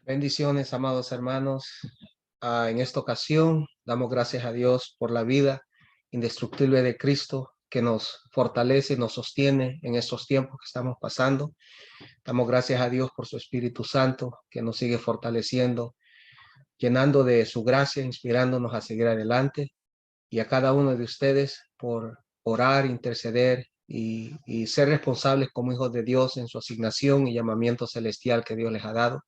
Bendiciones, amados hermanos. En esta ocasión damos gracias a Dios por la vida indestructible de Cristo que nos fortalece y nos sostiene en estos tiempos que estamos pasando. Damos gracias a Dios por su Espíritu Santo que nos sigue fortaleciendo, llenando de su gracia, inspirándonos a seguir adelante. Y a cada uno de ustedes por orar, interceder y ser responsables como hijos de Dios en su asignación y llamamiento celestial que Dios les ha dado.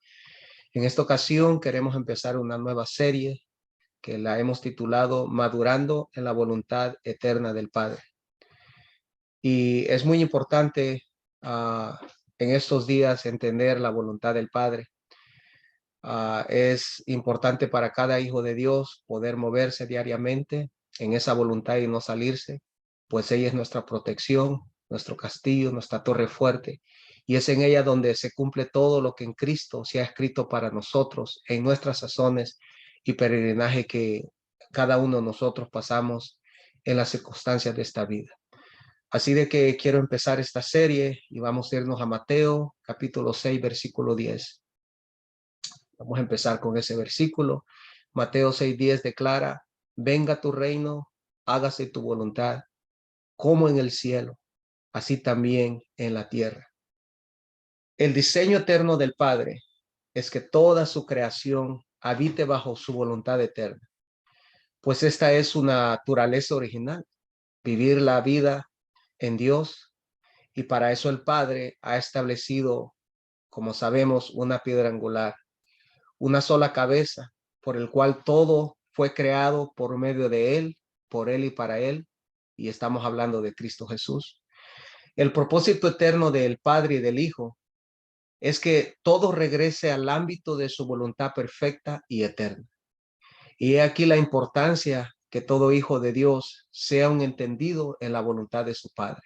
En esta ocasión queremos empezar una nueva serie que la hemos titulado Madurando en la voluntad eterna del Padre. Y es muy importante en estos días entender la voluntad del Padre. Es importante para cada hijo de Dios poder moverse diariamente en esa voluntad y no salirse, pues ella es nuestra protección, nuestro castillo, nuestra torre fuerte. Y es en ella donde se cumple todo lo que en Cristo se ha escrito para nosotros, en nuestras sazones y peregrinaje que cada uno de nosotros pasamos en las circunstancias de esta vida. Así de que quiero empezar esta serie y vamos a irnos a Mateo, capítulo 6, versículo 10. Vamos a empezar con ese versículo. Mateo 6:10 declara: venga tu reino, hágase tu voluntad, como en el cielo, así también en la tierra. El diseño eterno del Padre es que toda su creación habite bajo su voluntad eterna, pues esta es su naturaleza original, vivir la vida en Dios, y para eso el Padre ha establecido, como sabemos, una piedra angular, una sola cabeza, por el cual todo fue creado por medio de Él, por Él y para Él, y estamos hablando de Cristo Jesús. El propósito eterno del Padre y del Hijo es que todo regrese al ámbito de su voluntad perfecta y eterna. Y he aquí la importancia que todo hijo de Dios sea un entendido en la voluntad de su Padre.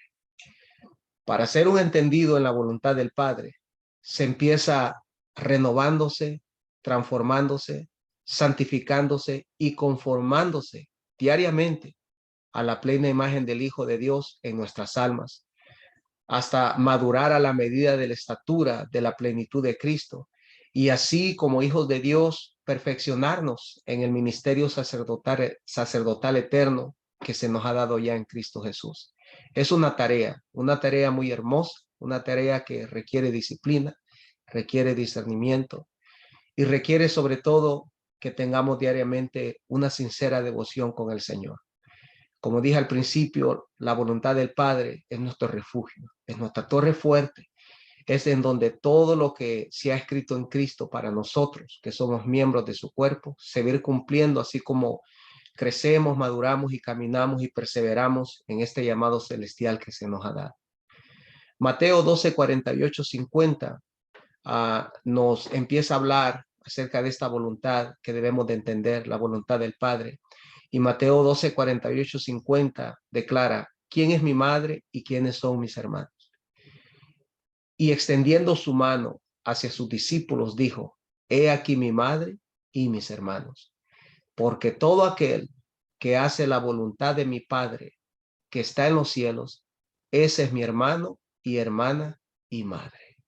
Para ser un entendido en la voluntad del Padre, se empieza renovándose, transformándose, santificándose y conformándose diariamente a la plena imagen del Hijo de Dios en nuestras almas, hasta madurar a la medida de la estatura de la plenitud de Cristo, y así como hijos de Dios perfeccionarnos en el ministerio sacerdotal eterno que se nos ha dado ya en Cristo Jesús. Es una tarea muy hermosa, una tarea que requiere disciplina, requiere discernimiento y requiere sobre todo que tengamos diariamente una sincera devoción con el Señor. Como dije al principio, la voluntad del Padre es nuestro refugio, es nuestra torre fuerte, es en donde todo lo que se ha escrito en Cristo para nosotros, que somos miembros de su cuerpo, se va a ir cumpliendo, así como crecemos, maduramos y caminamos y perseveramos en este llamado celestial que se nos ha dado. Mateo 12, 48, 50 nos empieza a hablar acerca de esta voluntad que debemos de entender, la voluntad del Padre. Y Mateo 12, 48, 50 declara: ¿quién es mi madre y quiénes son mis hermanos? Y extendiendo su mano hacia sus discípulos, dijo: he aquí mi madre y mis hermanos, porque todo aquel que hace la voluntad de mi Padre que está en los cielos, ese es mi hermano y hermana y madre.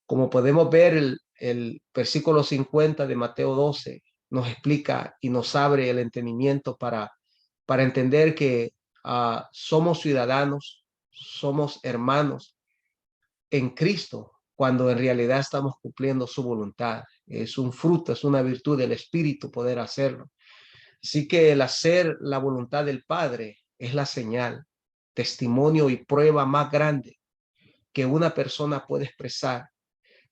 Como podemos ver, el versículo 50 de Mateo 12 nos explica y nos abre el entendimiento para entender que somos ciudadanos, somos hermanos en Cristo, cuando en realidad estamos cumpliendo su voluntad. Es un fruto, es una virtud del Espíritu poder hacerlo. Así que el hacer la voluntad del Padre es la señal, testimonio y prueba más grande que una persona puede expresar,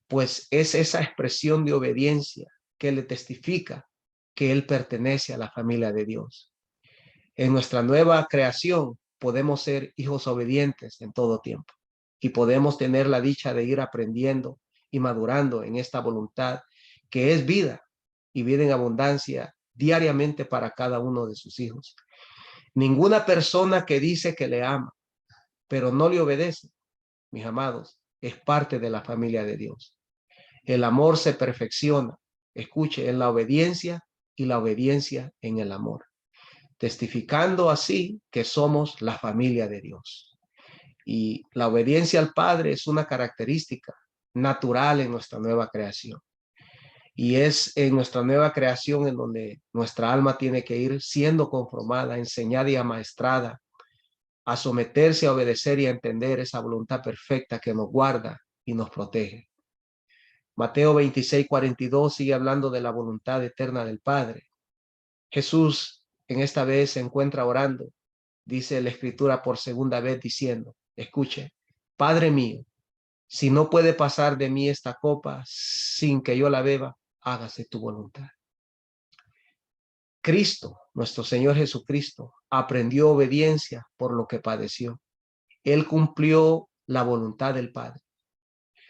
pues es esa expresión de obediencia que le testifica que él pertenece a la familia de Dios. En nuestra nueva creación podemos ser hijos obedientes en todo tiempo y podemos tener la dicha de ir aprendiendo y madurando en esta voluntad que es vida y vida en abundancia diariamente para cada uno de sus hijos. Ninguna persona que dice que le ama, pero no le obedece, mis amados, es parte de la familia de Dios. El amor se perfecciona, escuche, en la obediencia y la obediencia en el amor, testificando así que somos la familia de Dios. Y la obediencia al Padre es una característica natural en nuestra nueva creación. Y es en nuestra nueva creación en donde nuestra alma tiene que ir siendo conformada, enseñada y amaestrada a someterse, a obedecer y a entender esa voluntad perfecta que nos guarda y nos protege. Mateo 26:42 sigue hablando de la voluntad eterna del Padre. Jesús en esta vez se encuentra orando, dice la Escritura por segunda vez diciendo, escuche, Padre mío, si no puede pasar de mí esta copa sin que yo la beba, hágase tu voluntad. Cristo, nuestro Señor Jesucristo, aprendió obediencia por lo que padeció. Él cumplió la voluntad del Padre.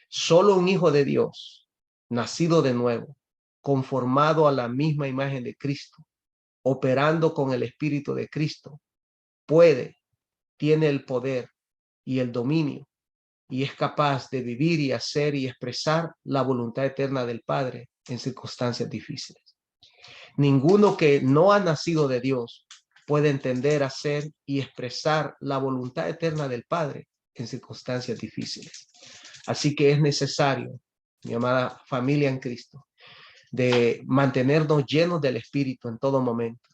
Solo un hijo de Dios, nacido de nuevo, conformado a la misma imagen de Cristo, operando con el Espíritu de Cristo, tiene el poder y el dominio y es capaz de vivir y hacer y expresar la voluntad eterna del Padre en circunstancias difíciles. Ninguno que no ha nacido de Dios puede entender, hacer y expresar la voluntad eterna del Padre en circunstancias difíciles. Así que es necesario, mi amada familia en Cristo, de mantenernos llenos del Espíritu en todo momento,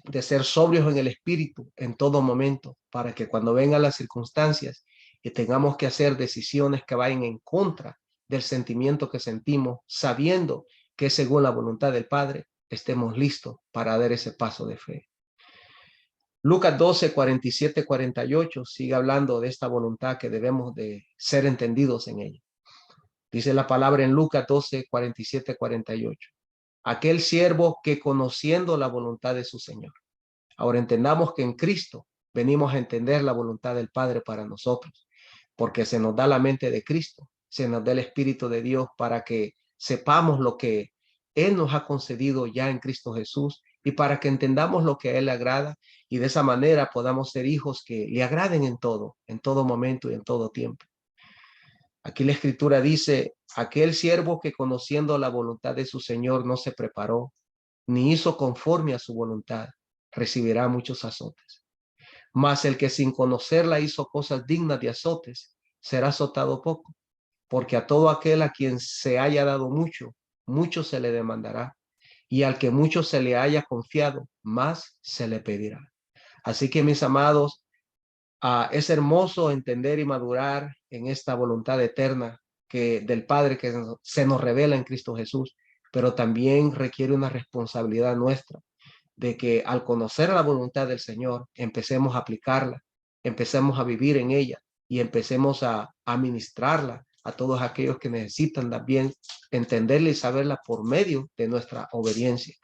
de ser sobrios en el Espíritu en todo momento, para que cuando vengan las circunstancias y tengamos que hacer decisiones que vayan en contra del sentimiento que sentimos, sabiendo que es según la voluntad del Padre, estemos listos para dar ese paso de fe. Lucas 12:47-48 sigue hablando de esta voluntad que debemos de ser entendidos en ella. Dice la palabra en Lucas 12:47-48. Aquel siervo que conociendo la voluntad de su Señor. Ahora entendamos que en Cristo venimos a entender la voluntad del Padre para nosotros, porque se nos da la mente de Cristo, se nos da el Espíritu de Dios para que sepamos lo que Él nos ha concedido ya en Cristo Jesús y para que entendamos lo que a Él le agrada y de esa manera podamos ser hijos que le agraden en todo momento y en todo tiempo. Aquí la Escritura dice, aquel siervo que conociendo la voluntad de su Señor no se preparó, ni hizo conforme a su voluntad, recibirá muchos azotes. Mas el que sin conocerla hizo cosas dignas de azotes, será azotado poco, porque a todo aquel a quien se haya dado mucho, mucho se le demandará, y al que mucho se le haya confiado, más se le pedirá. Así que mis amados, es hermoso entender y madurar en esta voluntad eterna que del Padre que se nos revela en Cristo Jesús, pero también requiere una responsabilidad nuestra de que al conocer la voluntad del Señor, empecemos a aplicarla, empecemos a vivir en ella y empecemos a administrarla a todos aquellos que necesitan también entenderla y saberla por medio de nuestra obediencia.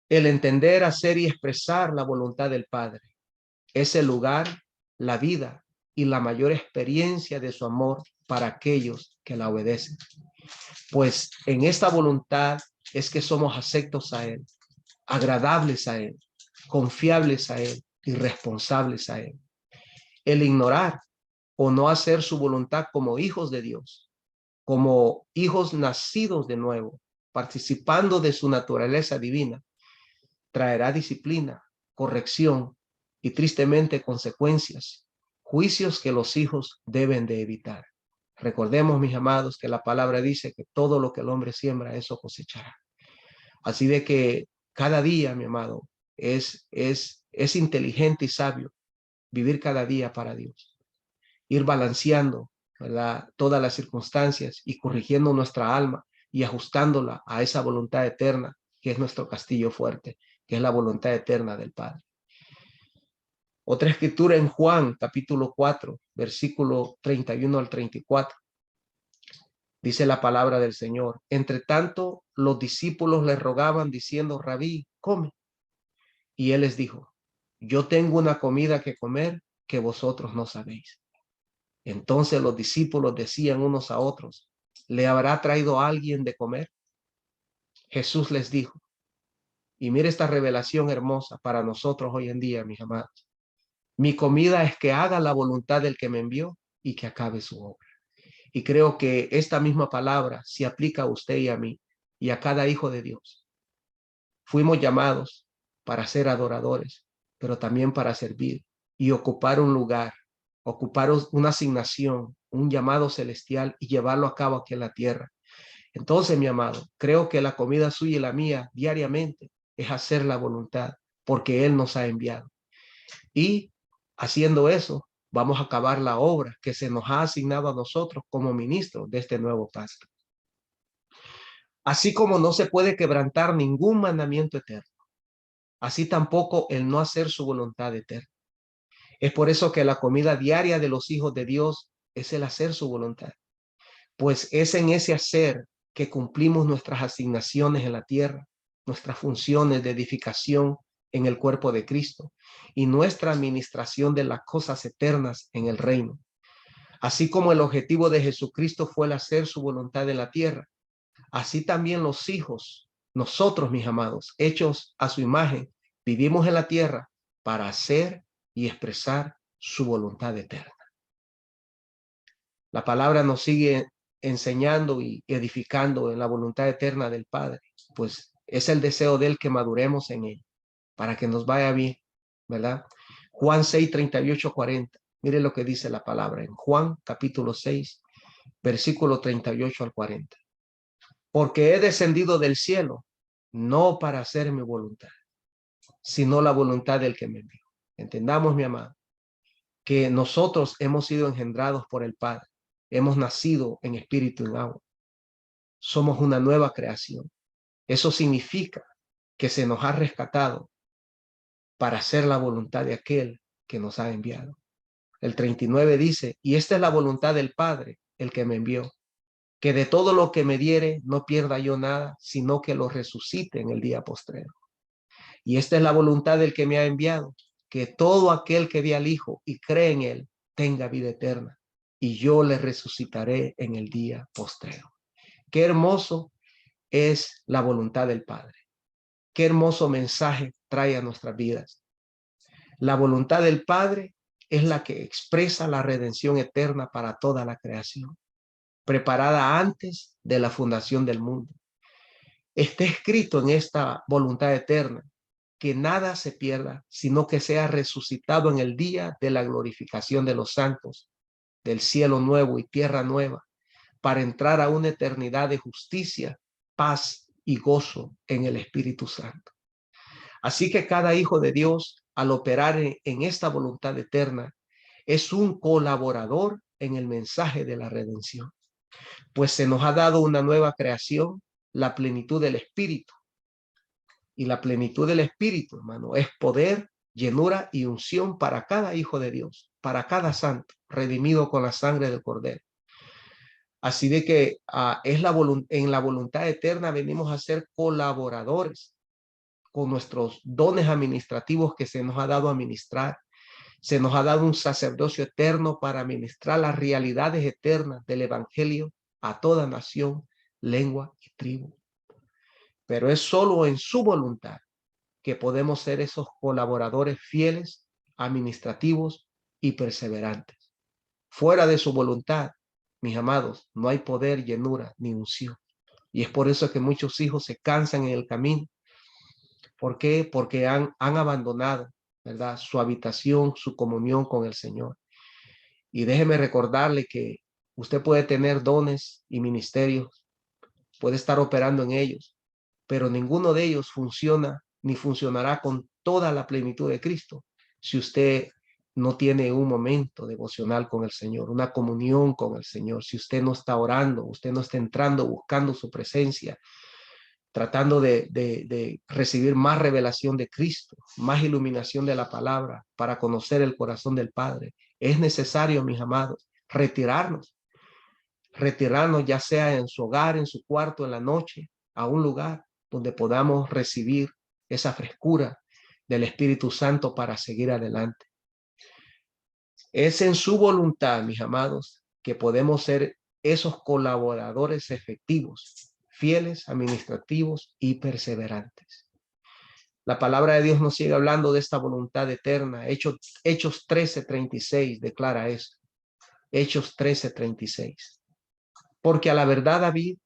El entender, hacer y expresar la voluntad del Padre es el lugar, la vida y la mayor experiencia de su amor para aquellos que la obedecen. Pues en esta voluntad es que somos aceptos a Él, agradables a Él, confiables a Él y responsables a Él. El ignorar o no hacer su voluntad como hijos de Dios, como hijos nacidos de nuevo, participando de su naturaleza divina, traerá disciplina, corrección y tristemente consecuencias, juicios que los hijos deben de evitar. Recordemos, mis amados, que la palabra dice que todo lo que el hombre siembra, eso cosechará. Así de que cada día, mi amado, es inteligente y sabio vivir cada día para Dios, ir balanceando, ¿verdad?, todas las circunstancias y corrigiendo nuestra alma y ajustándola a esa voluntad eterna que es nuestro castillo fuerte, que es la voluntad eterna del Padre. Otra escritura en Juan, capítulo 4, versículo 31-34. Dice la palabra del Señor. Entre tanto, los discípulos le rogaban diciendo, Rabí, come. Y él les dijo, yo tengo una comida que comer que vosotros no sabéis. Entonces los discípulos decían unos a otros, ¿le habrá traído alguien de comer? Jesús les dijo, y mire esta revelación hermosa para nosotros hoy en día, mis amados. Mi comida es que haga la voluntad del que me envió y que acabe su obra. Y creo que esta misma palabra se aplica a usted y a mí y a cada hijo de Dios. Fuimos llamados para ser adoradores, pero también para servir y ocupar un lugar, ocupar una asignación, un llamado celestial y llevarlo a cabo aquí en la tierra. Entonces, mi amado, creo que la comida suya y la mía diariamente es hacer la voluntad, porque Él nos ha enviado. Y haciendo eso, vamos a acabar la obra que se nos ha asignado a nosotros como ministros de este nuevo pacto. Así como no se puede quebrantar ningún mandamiento eterno, así tampoco el no hacer su voluntad eterna. Es por eso que la comida diaria de los hijos de Dios es el hacer su voluntad, pues es en ese hacer que cumplimos nuestras asignaciones en la tierra, nuestras funciones de edificación en el cuerpo de Cristo y nuestra administración de las cosas eternas en el reino. Así como el objetivo de Jesucristo fue el hacer su voluntad en la tierra, así también los hijos, nosotros, mis amados, hechos a su imagen, vivimos en la tierra para hacer y expresar su voluntad eterna. La palabra nos sigue enseñando y edificando en la voluntad eterna del Padre, pues es el deseo de Él que maduremos en Él, para que nos vaya bien, ¿verdad? Juan 6, 38, 40. Mire lo que dice la palabra en Juan capítulo 6, versículo 38 al 40. Porque he descendido del cielo, no para hacer mi voluntad, sino la voluntad del que me envió. Entendamos, mi amado, que nosotros hemos sido engendrados por el Padre, hemos nacido en espíritu y en agua, somos una nueva creación. Eso significa que se nos ha rescatado para hacer la voluntad de aquel que nos ha enviado. El 39 dice, y esta es la voluntad del Padre, el que me envió, que de todo lo que me diere no pierda yo nada, sino que lo resucite en el día postrero. Y esta es la voluntad del que me ha enviado, que todo aquel que ve al Hijo y cree en Él tenga vida eterna, y yo le resucitaré en el día postrero. Qué hermoso es la voluntad del Padre. Qué hermoso mensaje trae a nuestras vidas. La voluntad del Padre es la que expresa la redención eterna para toda la creación, preparada antes de la fundación del mundo. Está escrito en esta voluntad eterna que nada se pierda, sino que sea resucitado en el día de la glorificación de los santos, del cielo nuevo y tierra nueva, para entrar a una eternidad de justicia, paz y gozo en el Espíritu Santo. Así que cada hijo de Dios, al operar en esta voluntad eterna, es un colaborador en el mensaje de la redención, pues se nos ha dado una nueva creación, la plenitud del Espíritu. Y la plenitud del Espíritu, hermano, es poder, llenura y unción para cada hijo de Dios, para cada santo, redimido con la sangre del Cordero. Así de que en la voluntad eterna venimos a ser colaboradores con nuestros dones administrativos que se nos ha dado a ministrar. Se nos ha dado un sacerdocio eterno para ministrar las realidades eternas del Evangelio a toda nación, lengua y tribu. Pero es solo en su voluntad que podemos ser esos colaboradores fieles, administrativos y perseverantes. Fuera de su voluntad, mis amados, no hay poder, llenura ni unción. Y es por eso que muchos hijos se cansan en el camino. ¿Por qué? Porque han abandonado, ¿verdad?, su habitación, su comunión con el Señor. Y déjeme recordarle que usted puede tener dones y ministerios, puede estar operando en ellos, pero ninguno de ellos funciona ni funcionará con toda la plenitud de Cristo si usted no tiene un momento devocional con el Señor, una comunión con el Señor, si usted no está orando, usted no está entrando, buscando su presencia, tratando de recibir más revelación de Cristo, más iluminación de la palabra para conocer el corazón del Padre. Es necesario, mis amados, retirarnos ya sea en su hogar, en su cuarto, en la noche, a un lugar donde podamos recibir esa frescura del Espíritu Santo para seguir adelante. Es en su voluntad, mis amados, que podemos ser esos colaboradores efectivos, fieles, administrativos y perseverantes. La palabra de Dios nos sigue hablando de esta voluntad eterna. Hechos 13:36 declara eso. Hechos 13:36. Porque a la verdad David,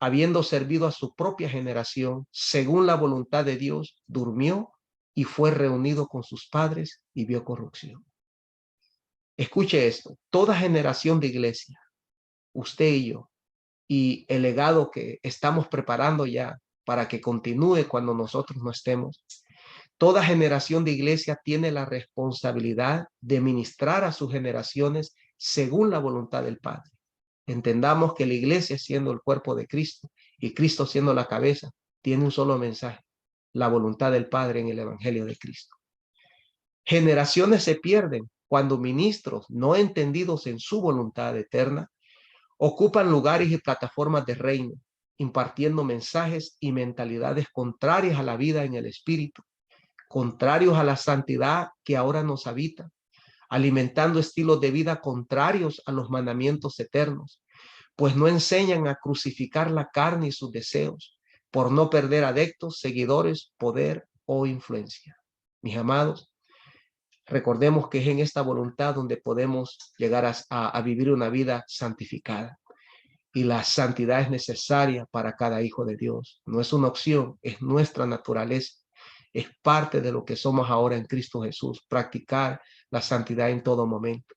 habiendo servido a su propia generación, según la voluntad de Dios, durmió y fue reunido con sus padres y vio corrupción. Escuche esto, toda generación de iglesia, usted y yo, y el legado que estamos preparando ya para que continúe cuando nosotros no estemos. Toda generación de iglesia tiene la responsabilidad de ministrar a sus generaciones según la voluntad del Padre. Entendamos que la iglesia, siendo el cuerpo de Cristo y Cristo siendo la cabeza, tiene un solo mensaje: la voluntad del Padre en el Evangelio de Cristo. Generaciones se pierden cuando ministros no entendidos en su voluntad eterna ocupan lugares y plataformas de reino, impartiendo mensajes y mentalidades contrarias a la vida en el Espíritu, contrarios a la santidad que ahora nos habita, alimentando estilos de vida contrarios a los mandamientos eternos, pues no enseñan a crucificar la carne y sus deseos, por no perder adeptos, seguidores, poder o influencia. Mis amados, recordemos que es en esta voluntad donde podemos llegar a vivir una vida santificada. Y la santidad es necesaria para cada hijo de Dios. No es una opción, es nuestra naturaleza. Es parte de lo que somos ahora en Cristo Jesús, practicar la santidad en todo momento.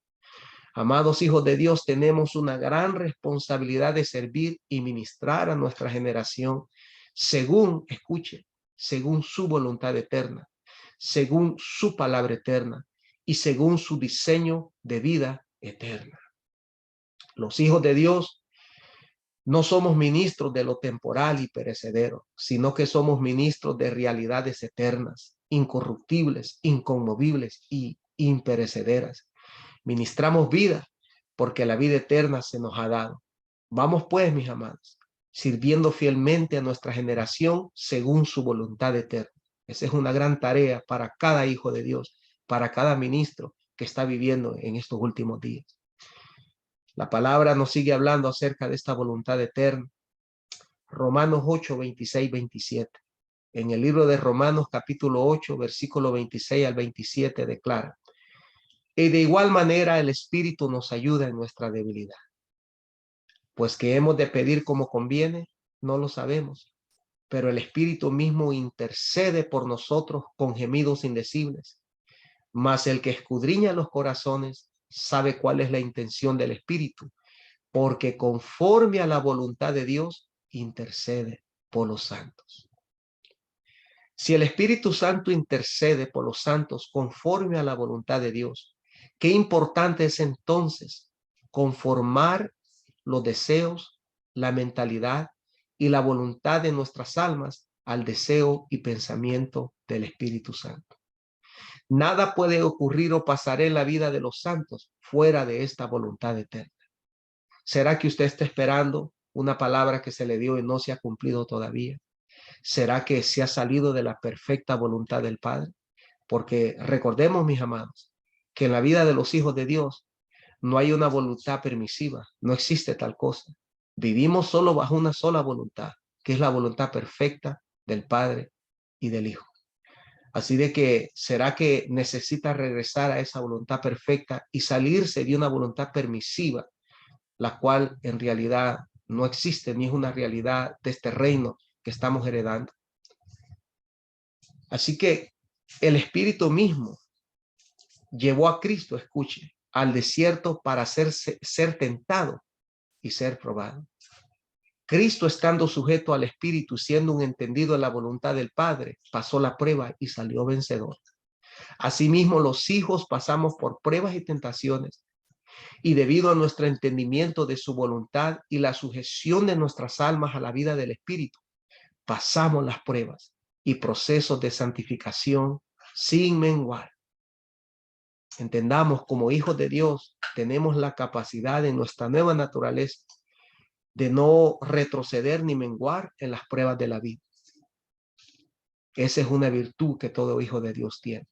Amados hijos de Dios, tenemos una gran responsabilidad de servir y ministrar a nuestra generación según, escuche, según su voluntad eterna, según su palabra eterna y según su diseño de vida eterna. Los hijos de Dios no somos ministros de lo temporal y perecedero, sino que somos ministros de realidades eternas, incorruptibles, inconmovibles y imperecederas. Ministramos vida porque la vida eterna se nos ha dado. Vamos pues, mis amados, sirviendo fielmente a nuestra generación según su voluntad eterna. Esa es una gran tarea para cada hijo de Dios, para cada ministro que está viviendo en estos últimos días. La palabra nos sigue hablando acerca de esta voluntad eterna. Romanos 8, 26, 27. En el libro de Romanos capítulo 8, versículo 26 al 27 declara: y de igual manera el Espíritu nos ayuda en nuestra debilidad. Pues que hemos de pedir como conviene, no lo sabemos, pero el Espíritu mismo intercede por nosotros con gemidos indecibles. Mas el que escudriña los corazones sabe cuál es la intención del Espíritu, porque conforme a la voluntad de Dios intercede por los santos. Si el Espíritu Santo intercede por los santos conforme a la voluntad de Dios, qué importante es entonces conformar los deseos, la mentalidad y la voluntad de nuestras almas al deseo y pensamiento del Espíritu Santo. Nada puede ocurrir o pasar en la vida de los santos fuera de esta voluntad eterna. ¿Será que usted está esperando una palabra que se le dio y no se ha cumplido todavía? ¿Será que se ha salido de la perfecta voluntad del Padre? Porque recordemos, mis amados, que en la vida de los hijos de Dios no hay una voluntad permisiva, no existe tal cosa. Vivimos solo bajo una sola voluntad, que es la voluntad perfecta del Padre y del Hijo. Así de que, ¿será que necesita regresar a esa voluntad perfecta y salirse de una voluntad permisiva, la cual en realidad no existe ni es una realidad de este reino que estamos heredando? Así que el Espíritu mismo llevó a Cristo, escuche, al desierto para ser tentado y ser probado. Cristo, estando sujeto al Espíritu, siendo un entendido de la voluntad del Padre, pasó la prueba y salió vencedor. Asimismo, los hijos pasamos por pruebas y tentaciones, y debido a nuestro entendimiento de su voluntad y la sujeción de nuestras almas a la vida del Espíritu, pasamos las pruebas y procesos de santificación sin menguar. Entendamos, como hijos de Dios, tenemos la capacidad en nuestra nueva naturaleza de no retroceder ni menguar en las pruebas de la vida. Esa es una virtud que todo hijo de Dios tiene.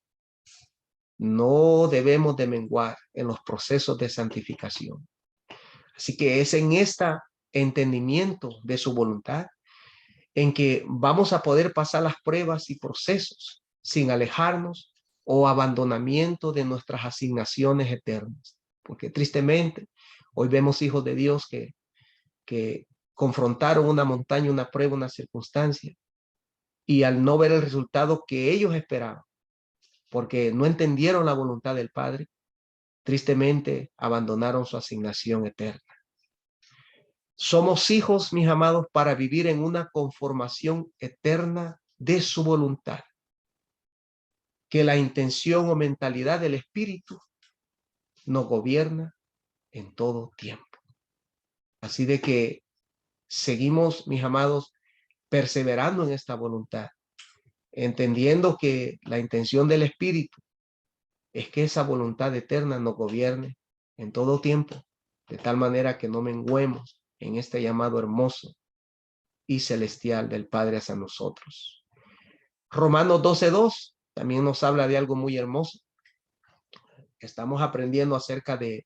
No debemos de menguar en los procesos de santificación. Así que es en este entendimiento de su voluntad en que vamos a poder pasar las pruebas y procesos sin alejarnos o abandonamiento de nuestras asignaciones eternas. Porque tristemente hoy vemos hijos de Dios que confrontaron una montaña, una prueba, una circunstancia, y al no ver el resultado que ellos esperaban, porque no entendieron la voluntad del Padre, tristemente abandonaron su asignación eterna. Somos hijos, mis amados, para vivir en una conformación eterna de su voluntad. Que la intención o mentalidad del Espíritu nos gobierna en todo tiempo. Así de que seguimos, mis amados, perseverando en esta voluntad, entendiendo que la intención del Espíritu es que esa voluntad eterna nos gobierne en todo tiempo, de tal manera que no menguemos en este llamado hermoso y celestial del Padre hacia nosotros. Romanos 12:2 también nos habla de algo muy hermoso. Estamos aprendiendo acerca de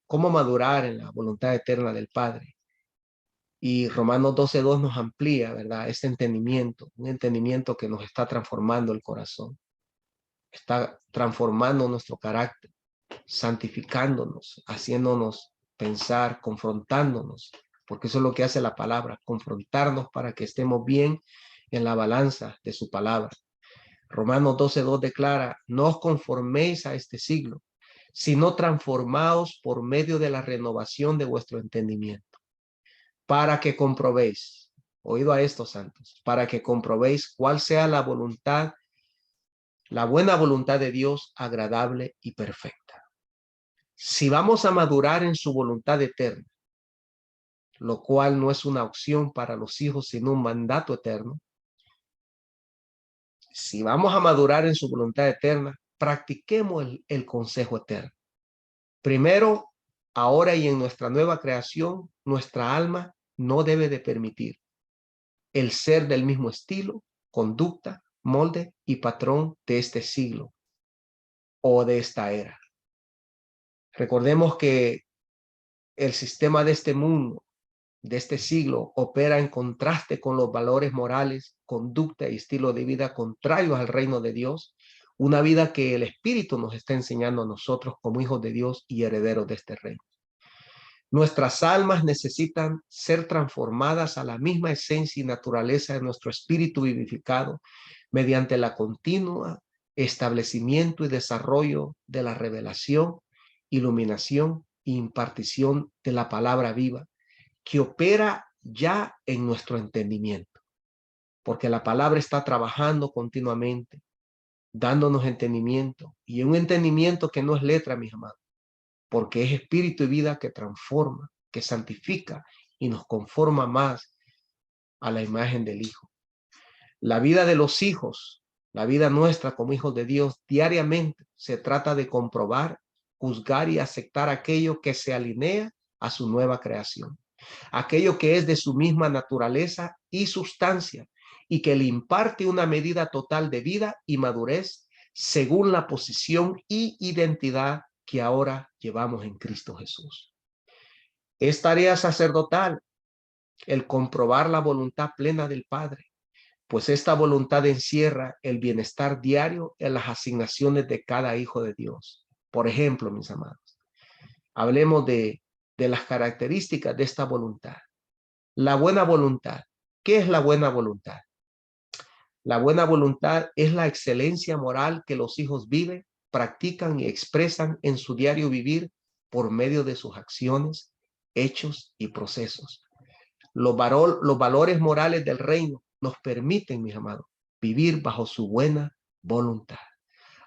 cómo madurar en la voluntad eterna del Padre. Y Romanos 12:2 nos amplía, ¿verdad? Este entendimiento, un entendimiento que nos está transformando el corazón, está transformando nuestro carácter, santificándonos, haciéndonos pensar, confrontándonos, porque eso es lo que hace la palabra, confrontarnos para que estemos bien en la balanza de su palabra. Romanos 12:2 declara, no os conforméis a este siglo, sino transformaos por medio de la renovación de vuestro entendimiento, para que comprobéis, oído a estos santos, para que comprobéis cuál sea la voluntad, la buena voluntad de Dios, agradable y perfecta. Si vamos a madurar en su voluntad eterna, lo cual no es una opción para los hijos, sino un mandato eterno, si vamos a madurar en su voluntad eterna, practiquemos el consejo eterno. Primero, ahora y en nuestra nueva creación, nuestra alma no debe de permitir el ser del mismo estilo, conducta, molde y patrón de este siglo o de esta era. Recordemos que el sistema de este mundo, de este siglo, opera en contraste con los valores morales, conducta y estilo de vida contrarios al reino de Dios, una vida que el Espíritu nos está enseñando a nosotros como hijos de Dios y herederos de este reino. Nuestras almas necesitan ser transformadas a la misma esencia y naturaleza de nuestro espíritu vivificado mediante la continua establecimiento y desarrollo de la revelación, iluminación e impartición de la palabra viva que opera ya en nuestro entendimiento, porque la palabra está trabajando continuamente, dándonos entendimiento, y un entendimiento que no es letra, mis amados, porque es espíritu y vida que transforma, que santifica y nos conforma más a la imagen del Hijo. La vida de los hijos, la vida nuestra como hijos de Dios, diariamente se trata de comprobar, juzgar y aceptar aquello que se alinea a su nueva creación, aquello que es de su misma naturaleza y sustancia, y que le imparte una medida total de vida y madurez según la posición y identidad que ahora llevamos en Cristo Jesús. Es tarea sacerdotal el comprobar la voluntad plena del Padre, pues esta voluntad encierra el bienestar diario en las asignaciones de cada hijo de Dios. Por ejemplo, mis amados, hablemos de las características de esta voluntad. La buena voluntad. ¿Qué es la buena voluntad? La buena voluntad es la excelencia moral que los hijos viven, practican y expresan en su diario vivir por medio de sus acciones, hechos y procesos. Los valores morales del reino nos permiten, mis amados, vivir bajo su buena voluntad.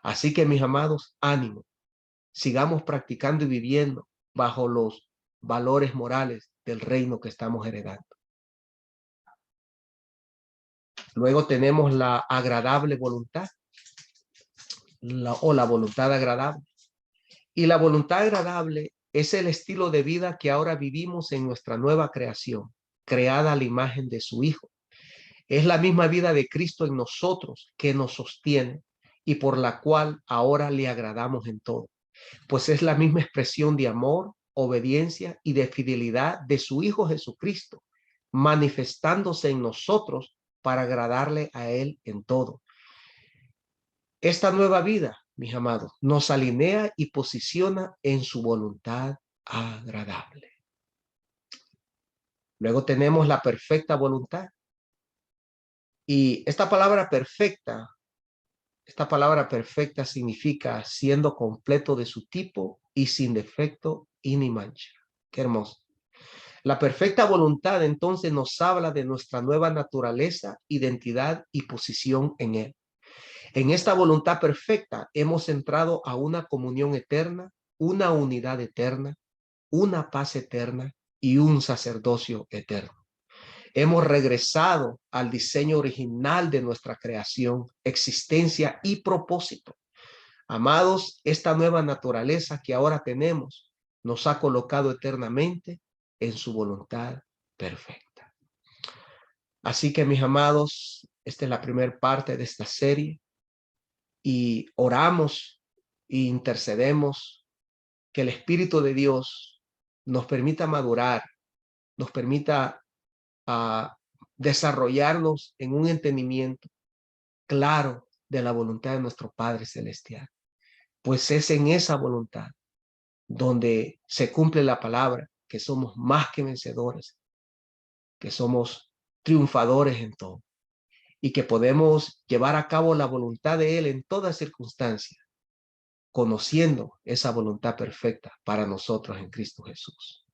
Así que, mis amados, ánimo. Sigamos practicando y viviendo bajo los valores morales del reino que estamos heredando. Luego tenemos la agradable voluntad, la voluntad agradable. Y la voluntad agradable es el estilo de vida que ahora vivimos en nuestra nueva creación, creada a la imagen de su Hijo. Es la misma vida de Cristo en nosotros que nos sostiene y por la cual ahora le agradamos en todo, pues es la misma expresión de amor, obediencia y de fidelidad de su Hijo Jesucristo, manifestándose en nosotros para agradarle a Él en todo. Esta nueva vida, mis amados, nos alinea y posiciona en su voluntad agradable. Luego tenemos la perfecta voluntad. Y esta palabra perfecta significa siendo completo de su tipo y sin defecto y ni mancha. Qué hermoso. La perfecta voluntad entonces nos habla de nuestra nueva naturaleza, identidad y posición en Él. En esta voluntad perfecta hemos entrado a una comunión eterna, una unidad eterna, una paz eterna y un sacerdocio eterno. Hemos regresado al diseño original de nuestra creación, existencia y propósito. Amados, esta nueva naturaleza que ahora tenemos nos ha colocado eternamente en su voluntad perfecta. Así que, mis amados, esta es la primera parte de esta serie y oramos e intercedemos que el Espíritu de Dios nos permita madurar, nos permita desarrollarnos en un entendimiento claro de la voluntad de nuestro Padre Celestial. Pues es en esa voluntad donde se cumple la palabra, que somos más que vencedores, que somos triunfadores en todo y que podemos llevar a cabo la voluntad de Él en toda circunstancia, conociendo esa voluntad perfecta para nosotros en Cristo Jesús.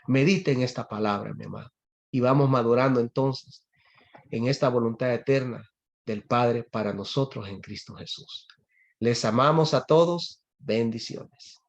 Medite en esta palabra, mi amado, y vamos madurando entonces en esta voluntad eterna del Padre para nosotros en Cristo Jesús. Les amamos a todos. Bendiciones.